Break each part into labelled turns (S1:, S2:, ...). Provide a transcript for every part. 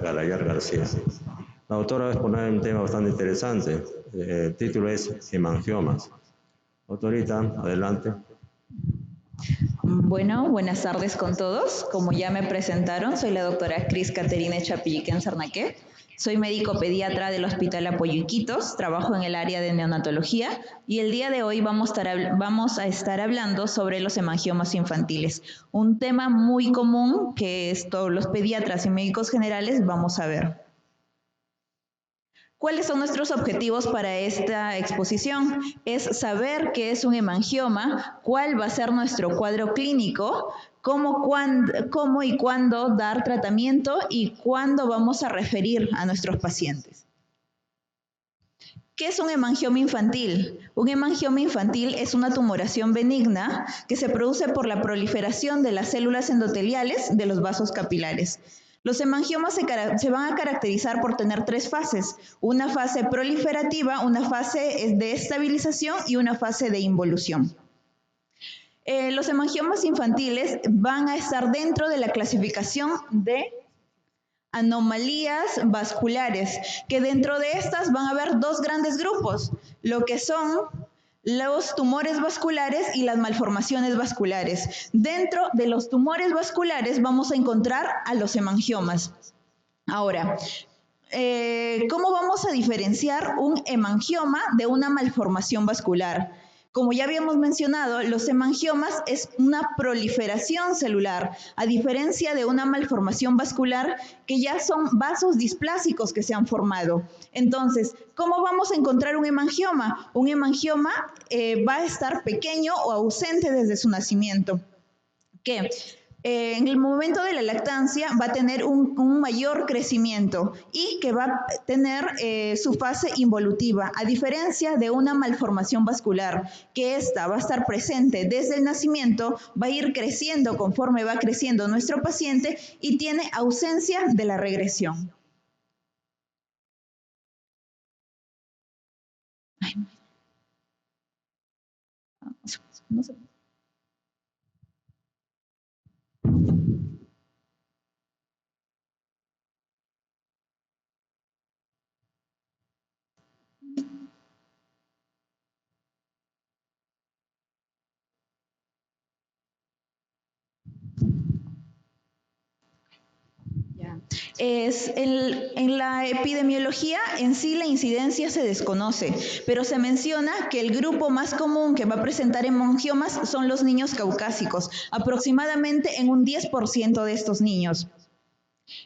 S1: Galayar García. La autora va a exponer un tema bastante interesante. El título es Hemangiomas. Autorita, adelante.
S2: Bueno, buenas tardes con todos. Como ya me presentaron, soy la doctora Cris Caterine Chapilliquén Sarnaque. Soy médico pediatra del Hospital Apoyo Iquitos, trabajo en el área de neonatología y el día de hoy vamos a estar hablando sobre los hemangiomas infantiles, un tema muy común que todos los pediatras y médicos generales vamos a ver. ¿Cuáles son nuestros objetivos para esta exposición? Es saber qué es un hemangioma, cuál va a ser nuestro cuadro clínico, cómo y cuándo dar tratamiento y cuándo vamos a referir a nuestros pacientes. ¿Qué es un hemangioma infantil? Un hemangioma infantil es una tumoración benigna que se produce por la proliferación de las células endoteliales de los vasos capilares. Los hemangiomas se van a caracterizar por tener tres fases, una fase proliferativa, una fase de estabilización y una fase de involución. Los hemangiomas infantiles van a estar dentro de la clasificación de anomalías vasculares, que dentro de estas van a haber dos grandes grupos, lo que son los tumores vasculares y las malformaciones vasculares. Dentro de los tumores vasculares vamos a encontrar a los hemangiomas. Ahora, ¿cómo vamos a diferenciar un hemangioma de una malformación vascular? Como ya habíamos mencionado, los hemangiomas es una proliferación celular, a diferencia de una malformación vascular que ya son vasos displásicos que se han formado. Entonces, ¿cómo vamos a encontrar un hemangioma? Un hemangioma va a estar pequeño o ausente desde su nacimiento. ¿Qué? En el momento de la lactancia va a tener un mayor crecimiento y que va a tener su fase involutiva, a diferencia de una malformación vascular, que esta va a estar presente desde el nacimiento, va a ir creciendo conforme va creciendo nuestro paciente y tiene ausencia de la regresión. Ay, no sé. En la epidemiología en sí la incidencia se desconoce, pero se menciona que el grupo más común que va a presentar hemangiomas son los niños caucásicos, aproximadamente en un 10% de estos niños.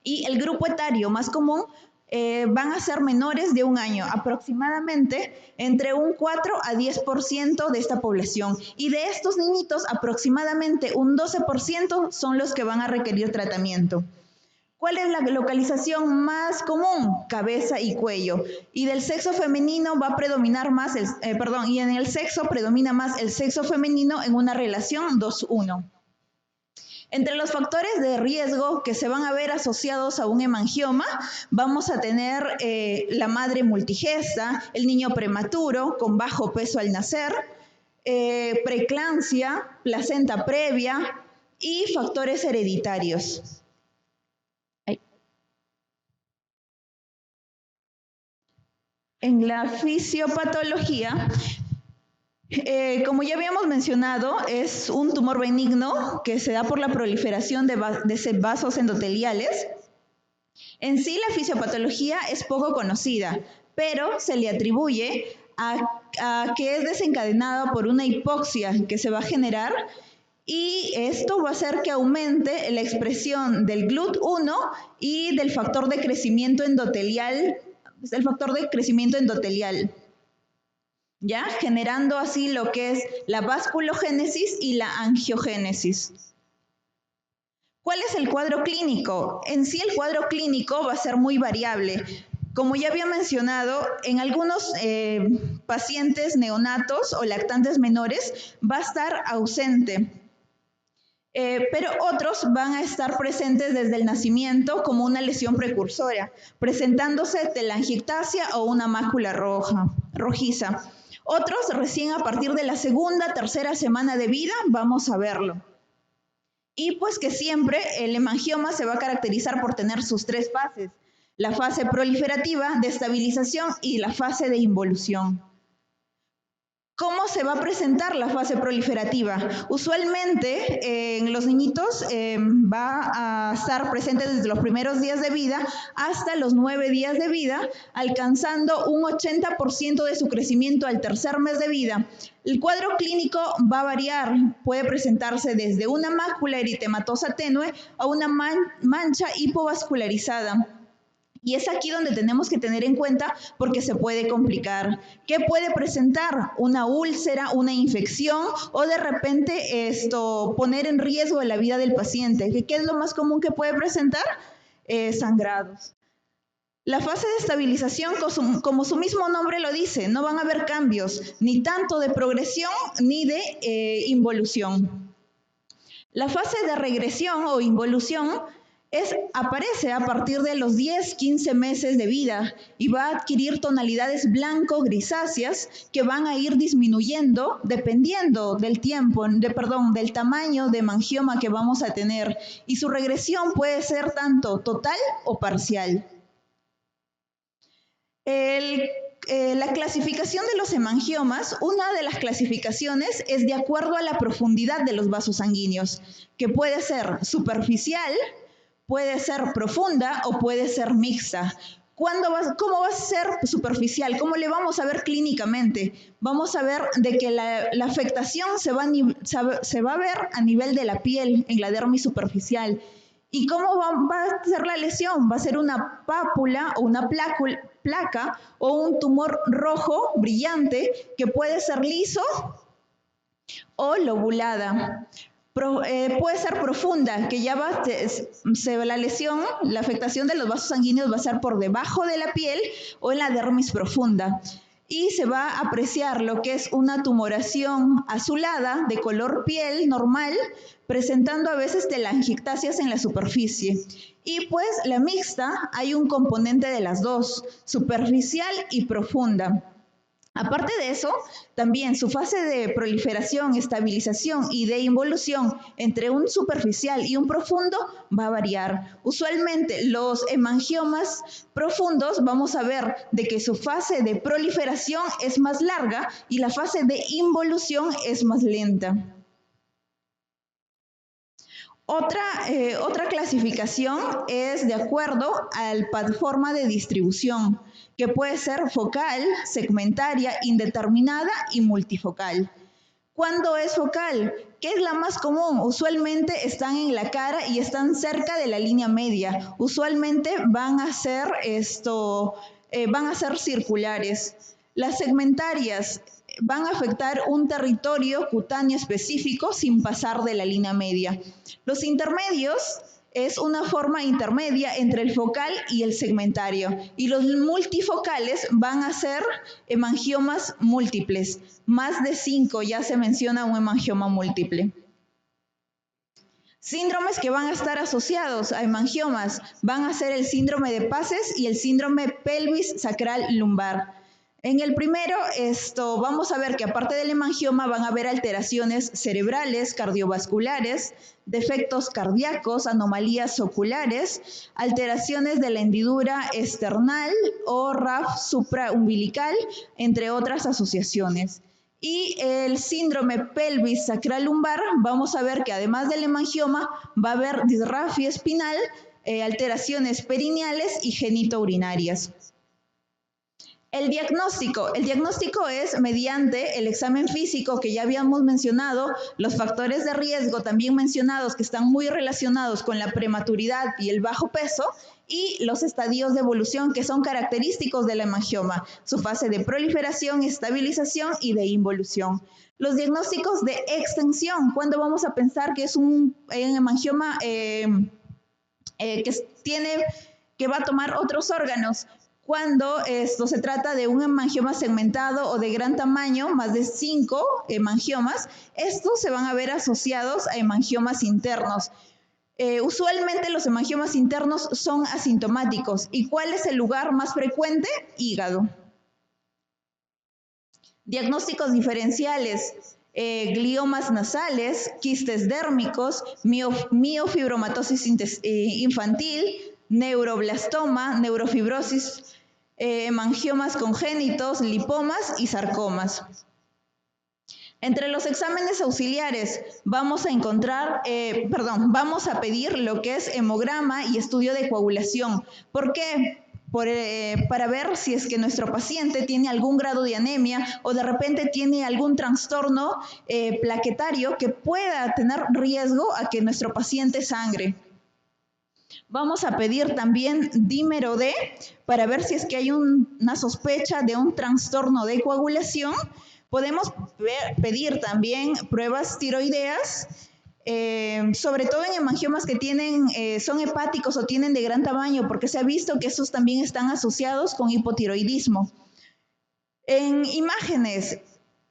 S2: Y el grupo etario más común van a ser menores de un año, aproximadamente entre un 4 a 10% de esta población. Y de estos niñitos, aproximadamente un 12% son los que van a requerir tratamiento. ¿Cuál es la localización más común? Cabeza y cuello. Y del sexo femenino va a predominar más, y en el sexo predomina más el sexo femenino en una relación 2-1. Entre los factores de riesgo que se van a ver asociados a un hemangioma, vamos a tener la madre multigesta, el niño prematuro con bajo peso al nacer, preeclampsia, placenta previa y factores hereditarios. En la fisiopatología, como ya habíamos mencionado, es un tumor benigno que se da por la proliferación de vasos endoteliales. En sí, la fisiopatología es poco conocida, pero se le atribuye a que es desencadenada por una hipoxia que se va a generar y esto va a hacer que aumente la expresión del GLUT1 y del factor de crecimiento endotelial, ¿ya? Generando así lo que es la vasculogénesis y la angiogénesis. ¿Cuál es el cuadro clínico? En sí el cuadro clínico va a ser muy variable. Como ya había mencionado, en algunos pacientes neonatos o lactantes menores va a estar ausente. Pero otros van a estar presentes desde el nacimiento como una lesión precursora, presentándose telangiectasia o una mácula rojiza. Otros recién a partir de la segunda, tercera semana de vida vamos a verlo. Y pues que siempre el hemangioma se va a caracterizar por tener sus tres fases. la fase proliferativa, de estabilización y la fase de involución. ¿Cómo se va a presentar la fase proliferativa? Usualmente en los niñitos va a estar presente desde los primeros días de vida hasta los 9 días de vida, alcanzando un 80% de su crecimiento al tercer mes de vida. El cuadro clínico va a variar, puede presentarse desde una mácula eritematosa tenue a una mancha hipovascularizada. Y es aquí donde tenemos que tener en cuenta porque se puede complicar. ¿Qué puede presentar? Una úlcera, una infección o de repente poner en riesgo la vida del paciente. ¿Qué es lo más común que puede presentar? Sangrados. La fase de estabilización, como su mismo nombre lo dice, no van a haber cambios, ni tanto de progresión ni de involución. La fase de regresión o involución aparece a partir de los 10-15 meses de vida y va a adquirir tonalidades blanco-grisáceas que van a ir disminuyendo dependiendo del del tamaño de hemangioma que vamos a tener, y su regresión puede ser tanto total o parcial. La clasificación de los hemangiomas, una de las clasificaciones es de acuerdo a la profundidad de los vasos sanguíneos, que puede ser superficial, puede ser profunda o puede ser mixta. ¿Cómo va a ser superficial? ¿Cómo le vamos a ver clínicamente? Vamos a ver de que la afectación se va a ver a nivel de la piel, en la dermis superficial. ¿Y cómo va a ser la lesión? Va a ser una pápula o una placa o un tumor rojo brillante que puede ser liso o lobulada. Puede ser profunda, que ya la lesión, la afectación de los vasos sanguíneos va a ser por debajo de la piel o en la dermis profunda. Y se va a apreciar lo que es una tumoración azulada de color piel normal, presentando a veces telangiectasias en la superficie. Y pues la mixta, hay un componente de las dos, superficial y profunda. Aparte de eso, también su fase de proliferación, estabilización y de involución entre un superficial y un profundo va a variar. Usualmente los hemangiomas profundos vamos a ver de que su fase de proliferación es más larga y la fase de involución es más lenta. Otra clasificación es de acuerdo a la forma de distribución, que puede ser focal, segmentaria, indeterminada y multifocal. ¿Cuándo es focal? ¿Qué es la más común? Usualmente están en la cara y están cerca de la línea media. Usualmente van a ser circulares. Las segmentarias van a afectar un territorio cutáneo específico sin pasar de la línea media. Los intermedios es una forma intermedia entre el focal y el segmentario. Y los multifocales van a ser hemangiomas múltiples. Más de 5 ya se menciona un hemangioma múltiple. Síndromes que van a estar asociados a hemangiomas van a ser el síndrome de Paces y el síndrome pelvis sacral lumbar. En el primero, vamos a ver que aparte del hemangioma van a haber alteraciones cerebrales, cardiovasculares, defectos cardíacos, anomalías oculares, alteraciones de la hendidura esternal o RAF supraumbilical, entre otras asociaciones. Y el síndrome pelvis sacral lumbar, vamos a ver que además del hemangioma va a haber disrafia espinal, alteraciones perineales y genitourinarias. El diagnóstico es mediante el examen físico que ya habíamos mencionado, los factores de riesgo también mencionados que están muy relacionados con la prematuridad y el bajo peso, y los estadios de evolución que son característicos del hemangioma, su fase de proliferación, estabilización y de involución. Los diagnósticos de extensión, ¿cuándo vamos a pensar que es un hemangioma que va a tomar otros órganos? Cuando se trata de un hemangioma segmentado o de gran tamaño, más de 5 hemangiomas, estos se van a ver asociados a hemangiomas internos. Usualmente los hemangiomas internos son asintomáticos. ¿Y cuál es el lugar más frecuente? Hígado. Diagnósticos diferenciales. Gliomas nasales, quistes dérmicos, miofibromatosis infantil, neuroblastoma, neurofibrosis, hemangiomas congénitos, lipomas y sarcomas. Entre los exámenes auxiliares vamos a pedir lo que es hemograma y estudio de coagulación. ¿Por qué? Para ver si es que nuestro paciente tiene algún grado de anemia o de repente tiene algún trastorno plaquetario que pueda tener riesgo a que nuestro paciente sangre. Vamos a pedir también dímero D para ver si es que hay una sospecha de un trastorno de coagulación. Podemos pedir también pruebas tiroideas, sobre todo en hemangiomas que son hepáticos o tienen de gran tamaño, porque se ha visto que esos también están asociados con hipotiroidismo. En imágenes,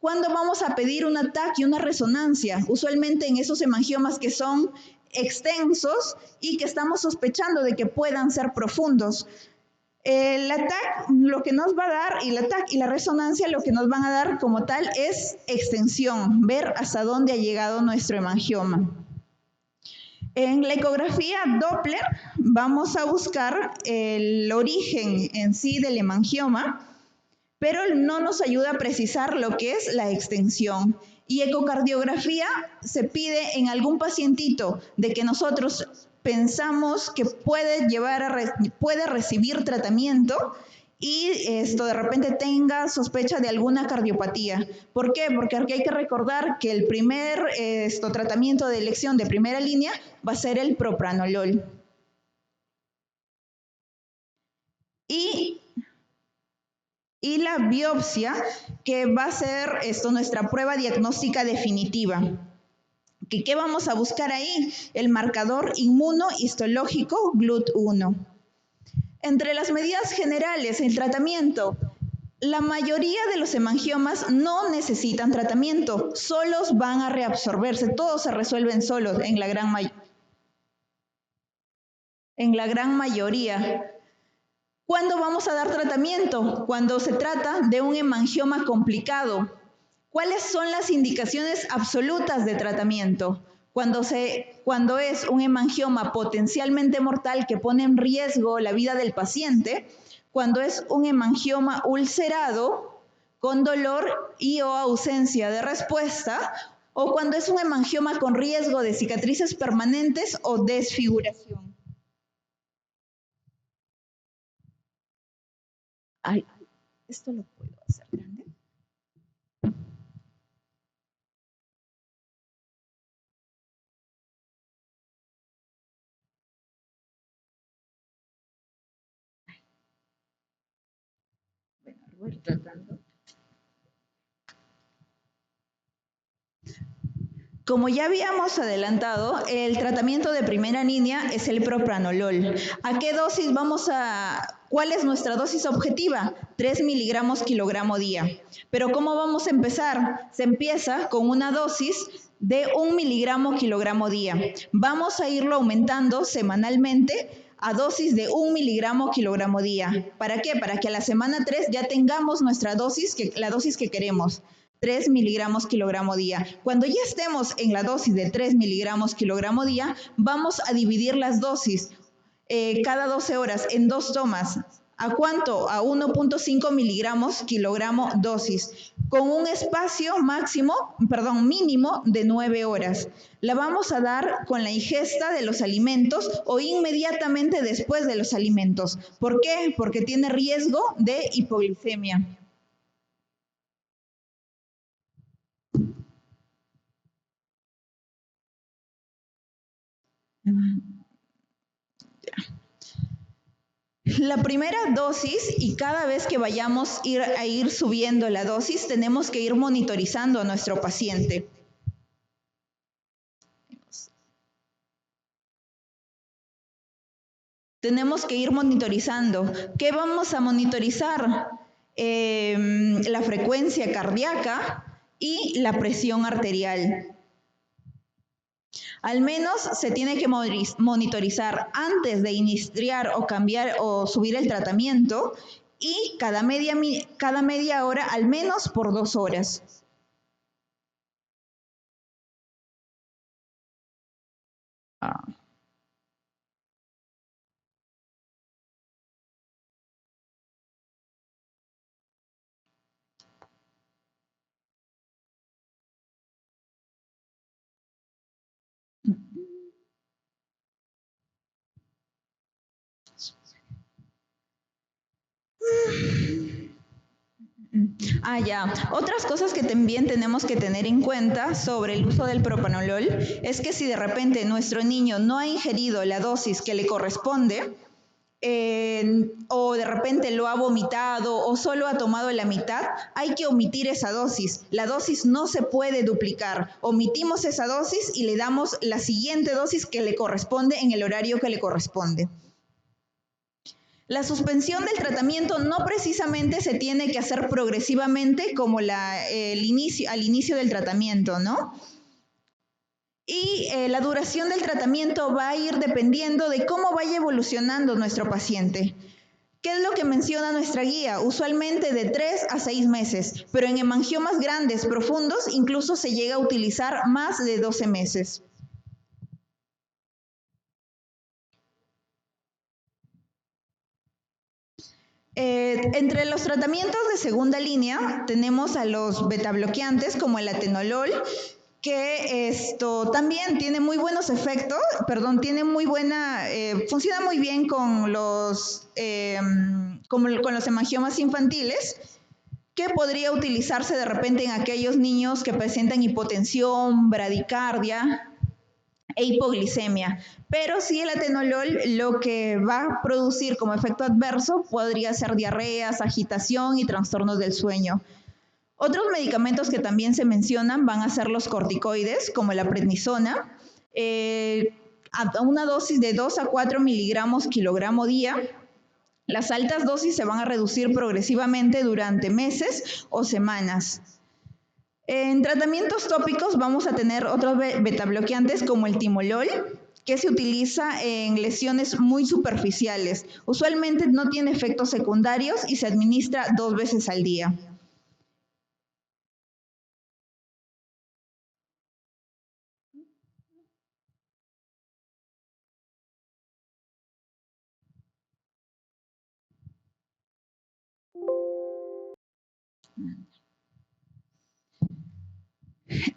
S2: ¿cuándo vamos a pedir un TAC y una resonancia? Usualmente en esos hemangiomas que son extensos y que estamos sospechando de que puedan ser profundos. La TAC lo que nos va a dar, y la TAC y la resonancia lo que nos van a dar como tal es extensión, ver hasta dónde ha llegado nuestro hemangioma. En la ecografía Doppler vamos a buscar el origen en sí del hemangioma, pero no nos ayuda a precisar lo que es la extensión. Y ecocardiografía se pide en algún pacientito de que nosotros pensamos que puede recibir tratamiento y esto de repente tenga sospecha de alguna cardiopatía. ¿Por qué? Porque aquí hay que recordar que el primer tratamiento de elección de primera línea va a ser el propranolol. Y la biopsia, que va a ser nuestra prueba diagnóstica definitiva. ¿Qué vamos a buscar ahí? El marcador inmunohistológico GLUT1. Entre las medidas generales, el tratamiento. La mayoría de los hemangiomas no necesitan tratamiento, solos van a reabsorberse, todos se resuelven solos en la gran mayoría. ¿Cuándo vamos a dar tratamiento? Cuando se trata de un hemangioma complicado. ¿Cuáles son las indicaciones absolutas de tratamiento? Cuando es un hemangioma potencialmente mortal que pone en riesgo la vida del paciente, cuando es un hemangioma ulcerado con dolor y o ausencia de respuesta, o cuando es un hemangioma con riesgo de cicatrices permanentes o desfiguración. Ay, esto lo puedo hacer grande. Bueno, voy tratando. Como ya habíamos adelantado, el tratamiento de primera línea es el propranolol. ¿A qué dosis cuál es nuestra dosis objetiva? 3 miligramos kilogramo día. Pero ¿cómo vamos a empezar? Se empieza con una dosis de 1 miligramo kilogramo día. Vamos a irlo aumentando semanalmente a dosis de 1 miligramo kilogramo día. ¿Para qué? Para que a la semana 3 ya tengamos nuestra dosis, la dosis que queremos. 3 miligramos kilogramo día. Cuando ya estemos en la dosis de 3 miligramos kilogramo día, vamos a dividir las dosis cada 12 horas en 2 tomas. ¿A cuánto? A 1.5 miligramos kilogramo dosis, con un espacio mínimo de 9 horas. La vamos a dar con la ingesta de los alimentos o inmediatamente después de los alimentos. ¿Por qué? Porque tiene riesgo de hipoglicemia. La primera dosis, y cada vez que vayamos a ir subiendo la dosis, tenemos que ir monitorizando a nuestro paciente. Tenemos que ir monitorizando. ¿Qué vamos a monitorizar? La frecuencia cardíaca y la presión arterial. Al menos se tiene que monitorizar antes de iniciar o cambiar o subir el tratamiento y cada media hora al menos por 2 horas. Ya. Otras cosas que también tenemos que tener en cuenta sobre el uso del propranolol es que si de repente nuestro niño no ha ingerido la dosis que le corresponde, o de repente lo ha vomitado o solo ha tomado la mitad, hay que omitir esa dosis. La dosis no se puede duplicar. Omitimos esa dosis y le damos la siguiente dosis que le corresponde en el horario que le corresponde. La suspensión del tratamiento no precisamente se tiene que hacer progresivamente como al inicio del tratamiento, ¿no? Y la duración del tratamiento va a ir dependiendo de cómo vaya evolucionando nuestro paciente. ¿Qué es lo que menciona nuestra guía? Usualmente de 3 a 6 meses, pero en hemangiomas grandes, profundos, incluso se llega a utilizar más de 12 meses. Entre los tratamientos de segunda línea tenemos a los betabloqueantes como el atenolol, que esto también tiene muy buenos efectos, funciona muy bien con los hemangiomas infantiles, que podría utilizarse de repente en aquellos niños que presentan hipotensión, bradicardia e hipoglicemia. Pero sí, el atenolol lo que va a producir como efecto adverso podría ser diarreas, agitación y trastornos del sueño. Otros medicamentos que también se mencionan van a ser los corticoides, como la prednisona, a una dosis de 2 a 4 miligramos kilogramo día. Las altas dosis se van a reducir progresivamente durante meses o semanas. En tratamientos tópicos vamos a tener otros betabloqueantes como el timolol, que se utiliza en lesiones muy superficiales. Usualmente no tiene efectos secundarios y se administra 2 veces al día.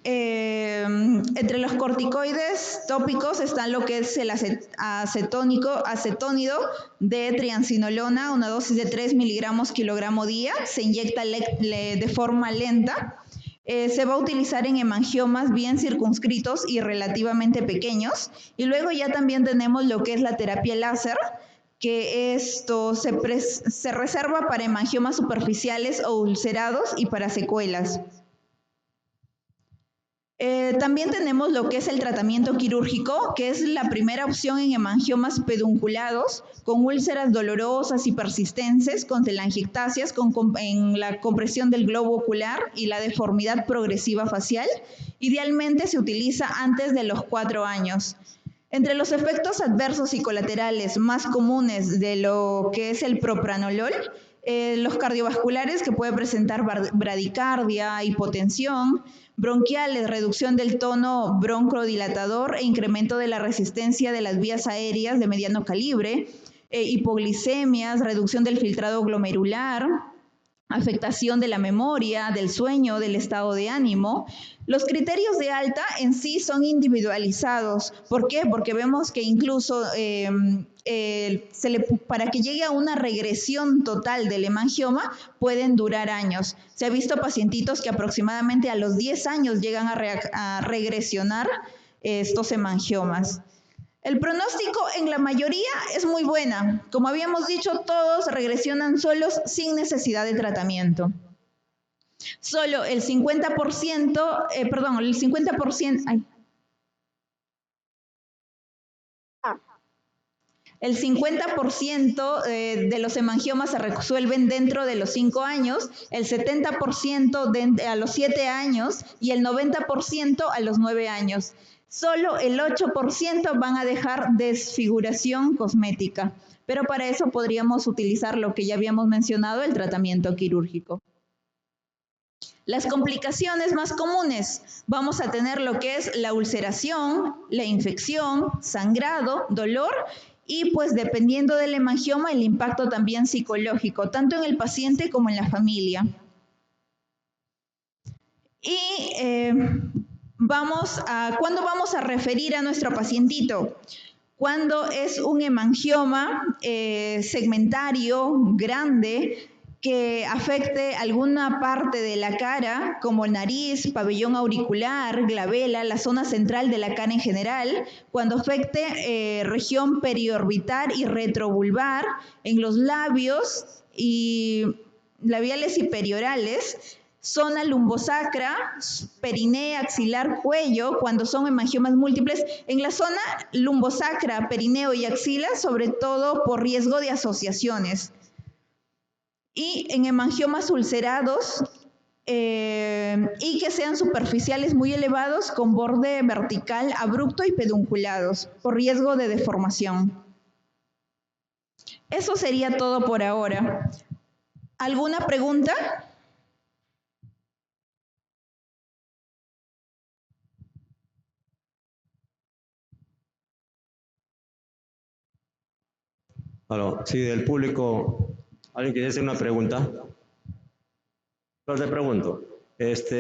S2: Entre los corticoides tópicos están lo que es el acetónido de triancinolona, una dosis de 3 miligramos kilogramo día, se inyecta de forma lenta. Se va a utilizar en hemangiomas bien circunscritos y relativamente pequeños. Y luego ya también tenemos lo que es la terapia láser, que esto se reserva para hemangiomas superficiales o ulcerados y para secuelas. También tenemos lo que es el tratamiento quirúrgico, que es la primera opción en hemangiomas pedunculados, con úlceras dolorosas y persistentes, con telangiectasias, en la compresión del globo ocular y la deformidad progresiva facial. Idealmente se utiliza antes de los 4 años. Entre los efectos adversos y colaterales más comunes de lo que es el propranolol, los cardiovasculares que puede presentar bradicardia, hipotensión, bronquiales, reducción del tono broncodilatador e incremento de la resistencia de las vías aéreas de mediano calibre, hipoglicemias, reducción del filtrado glomerular, afectación de la memoria, del sueño, del estado de ánimo. Los criterios de alta en sí son individualizados. ¿Por qué? Porque vemos que incluso para que llegue a una regresión total del hemangioma pueden durar años. Se ha visto pacientitos que aproximadamente a los 10 años llegan a regresionar estos hemangiomas. El pronóstico en la mayoría es muy buena. Como habíamos dicho, todos regresionan solos sin necesidad de tratamiento. Solo el 50%, el 50% de los hemangiomas se resuelven dentro de los 5 años, el 70% a los 7 años y el 90% a los 9 años. Solo el 8% van a dejar desfiguración cosmética, pero para eso podríamos utilizar lo que ya habíamos mencionado, el tratamiento quirúrgico. Las complicaciones más comunes, vamos a tener lo que es la ulceración, la infección, sangrado, dolor y pues dependiendo del hemangioma el impacto también psicológico, tanto en el paciente como en la familia. Y ¿cuándo vamos a referir a nuestro pacientito? Cuando es un hemangioma segmentario, grande, que afecte alguna parte de la cara, como nariz, pabellón auricular, glabela, la zona central de la cara en general, cuando afecte región periorbital y retrovulvar, en los labios y labiales y periorales, zona lumbosacra, perinea, axilar, cuello, cuando son hemangiomas múltiples, en la zona lumbosacra, perineo y axila, sobre todo por riesgo de asociaciones. Y en hemangiomas ulcerados y que sean superficiales muy elevados con borde vertical, abrupto y pedunculados, por riesgo de deformación. Eso sería todo por ahora. ¿Alguna pregunta?
S1: Aló, sí, del público, ¿alguien quiere hacer una pregunta? Pero te pregunto,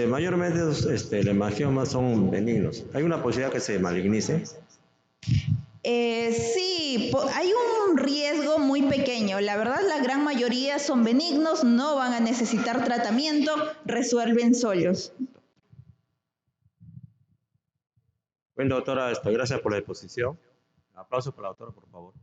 S1: mayormente los hemangiomas son benignos. ¿Hay una posibilidad que se malignice?
S2: Sí, hay un riesgo muy pequeño. La verdad, la gran mayoría son benignos, no van a necesitar tratamiento, resuelven solos.
S1: Bueno, doctora, gracias por la exposición. Un aplauso para la doctora, por favor.